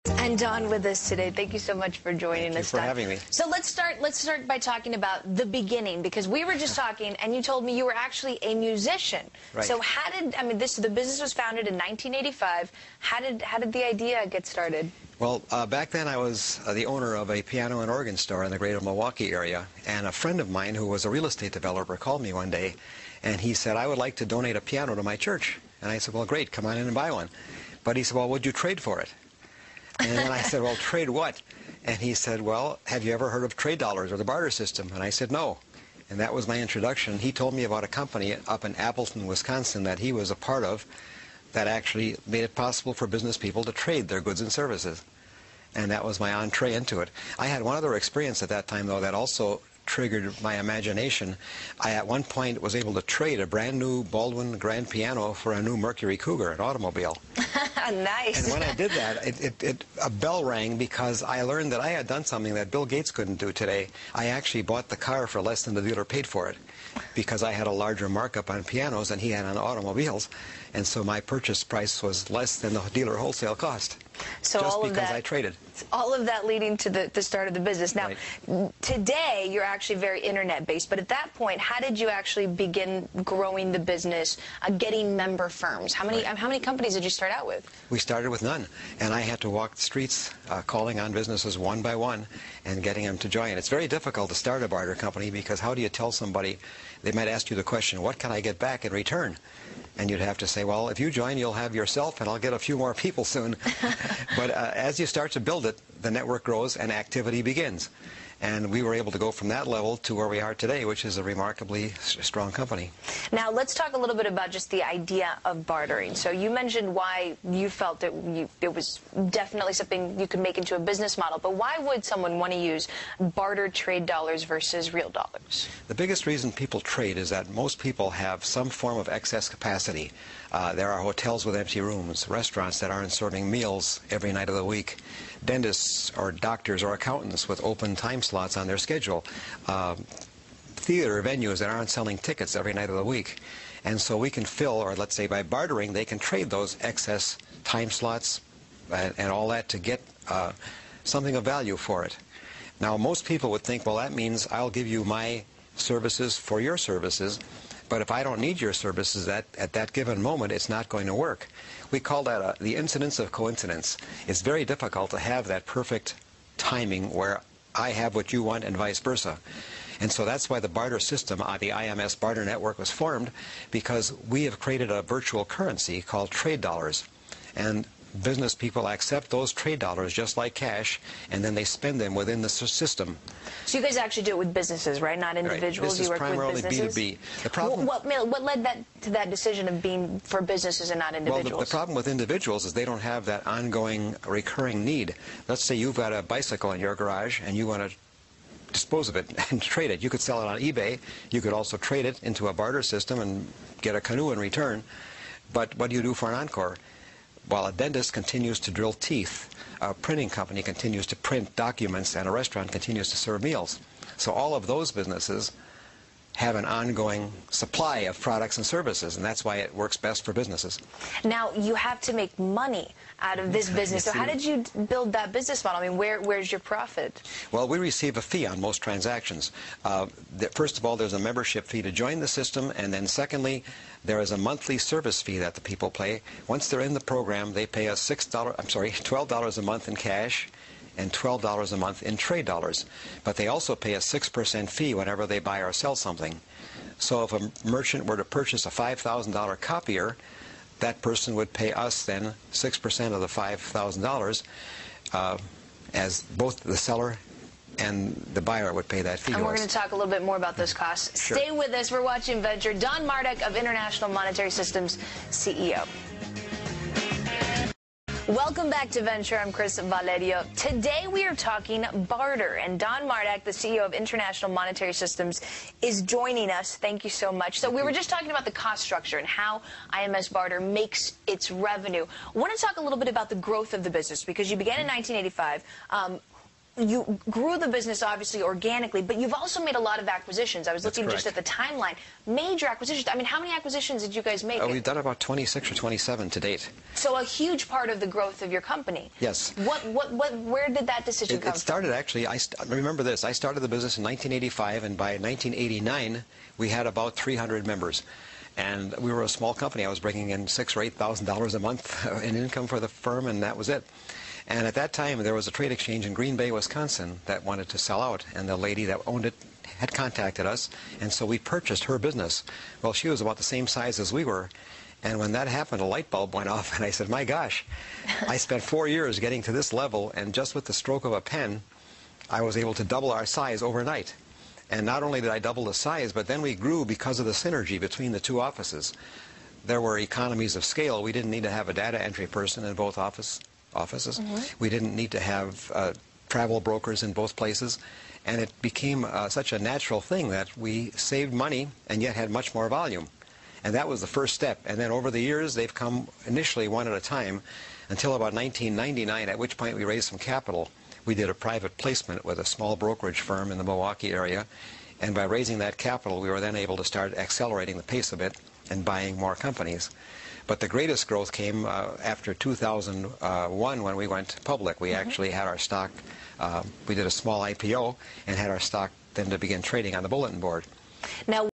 And Don with us today. Thank you so much for joining us. Thank you for having me. So let's start by talking about the beginning, because we were just talking and you told me you were actually a musician. Right. So the business was founded in 1985. How did the idea get started? Well, back then I was the owner of a piano and organ store in the greater Milwaukee area, and a friend of mine who was a real estate developer called me one day and he said, I would like to donate a piano to my church. And I said, well, great, come on in and buy one. But he said, well, would you trade for it? And then I said, well, trade what? And he said, well, have you ever heard of trade dollars or the barter system? And I said, no. And that was my introduction. He told me about a company up in Appleton, Wisconsin that he was a part of that actually made it possible for business people to trade their goods and services. And that was my entree into it. I had one other experience at that time, though, that also triggered my imagination. I, at one point, was able to trade a brand new Baldwin grand piano for a new Mercury Cougar, an automobile. Nice. And when I did that, a bell rang, because I learned that I had done something that Bill Gates couldn't do today. I actually bought the car for less than the dealer paid for it, because I had a larger markup on pianos than he had on automobiles. And so my purchase price was less than the dealer wholesale cost. So just all of because that, I traded. All of that leading to the start of the business. Now, right. Today you're actually very internet-based, but at that point, how did you actually begin growing the business, getting member firms? How many companies did you start out with? We started with none, and I had to walk the streets calling on businesses one by one and getting them to join. It's very difficult to start a barter company, because how do you tell somebody? They might ask you the question, what can I get back in return? And you'd have to say, well, if you join, you'll have yourself, and I'll get a few more people soon. But as you start to build it, the network grows and activity begins. And we were able to go from that level to where we are today, which is a remarkably strong company. Now, let's talk a little bit about just the idea of bartering. So you mentioned why you felt that it was definitely something you could make into a business model. But why would someone want to use barter trade dollars versus real dollars? The biggest reason people trade is that most people have some form of excess capacity. There are hotels with empty rooms, restaurants that aren't serving meals every night of the week, dentists or doctors or accountants with open time slots on their schedule, theater venues that aren't selling tickets every night of the week. And so we can fill, or let's say by bartering, they can trade those excess time slots and all that to get something of value for it. Now, most people would think, well, that means I'll give you my services for your services. But if I don't need your services at that given moment, it's not going to work. We call that the incidence of coincidence. It's very difficult to have that perfect timing where I have what you want and vice versa. And so that's why the barter system, the IMS Barter network, was formed, because we have created a virtual currency called trade dollars. And business people accept those trade dollars just like cash, and then they spend them within the system. So you guys actually do it with businesses, right? Not individuals. Right. This you work is primarily with businesses? B2B. The problem, what led to that decision of being for businesses and not individuals? Well, the problem with individuals is they don't have that ongoing, recurring need. Let's say you've got a bicycle in your garage and you want to dispose of it and trade it. You could sell it on eBay. You could also trade it into a barter system and get a canoe in return. But what do you do for an encore? While a dentist continues to drill teeth, a printing company continues to print documents, and a restaurant continues to serve meals. So all of those businesses have an ongoing supply of products and services, and that's why it works best for businesses. Now, you have to make money out of this business. So how did you build that business model? I mean, where's your profit? Well, we receive a fee on most transactions. First of all, there's a membership fee to join the system, and then secondly, there is a monthly service fee that the people pay. Once they're in the program, they pay us $12 a month in cash and $12 a month in trade dollars. But they also pay a 6% fee whenever they buy or sell something. So if a merchant were to purchase a $5,000 copier, that person would pay us then 6% of the $5,000, as both the seller and the buyer would pay that fee. And we're going to talk a little bit more about those costs. Sure. Stay with us. We're watching Venture. Don Mardak of International Monetary Systems, CEO. Welcome back to Venture. I'm Chris Valerio. Today we are talking barter, and Don Mardak, the CEO of International Monetary Systems, is joining us. Thank you so much. So we were just talking about the cost structure and how IMS Barter makes its revenue. I want to talk a little bit about the growth of the business, because you began in 1985. you grew the business obviously organically, but you've also made a lot of acquisitions. I was looking just at the timeline. Major acquisitions. I mean, how many acquisitions did you guys make? We've done about 26 or 27 to date. So a huge part of the growth of your company. Yes. Where did that decision come from? It started actually, remember this, I started the business in 1985, and by 1989, we had about 300 members. And we were a small company. I was bringing in $6,000 or $8,000 a month in income for the firm, and that was it. And at that time, there was a trade exchange in Green Bay, Wisconsin, that wanted to sell out, and the lady that owned it had contacted us, and so we purchased her business. Well, she was about the same size as we were, and when that happened, a light bulb went off, and I said, my gosh, I spent 4 years getting to this level, and just with the stroke of a pen, I was able to double our size overnight. And not only did I double the size, but then we grew because of the synergy between the two offices. There were economies of scale. We didn't need to have a data entry person in both offices. We didn't need to have travel brokers in both places, and it became such a natural thing that we saved money and yet had much more volume. And that was the first step. And then over the years, they've come initially one at a time until about 1999, at which point we raised some capital. We did a private placement with a small brokerage firm in the Milwaukee area, and by raising that capital, we were then able to start accelerating the pace a bit and buying more companies. But the greatest growth came after 2001 when we went public. We actually had our stock, we did a small IPO and had our stock then to begin trading on the bulletin board. Now,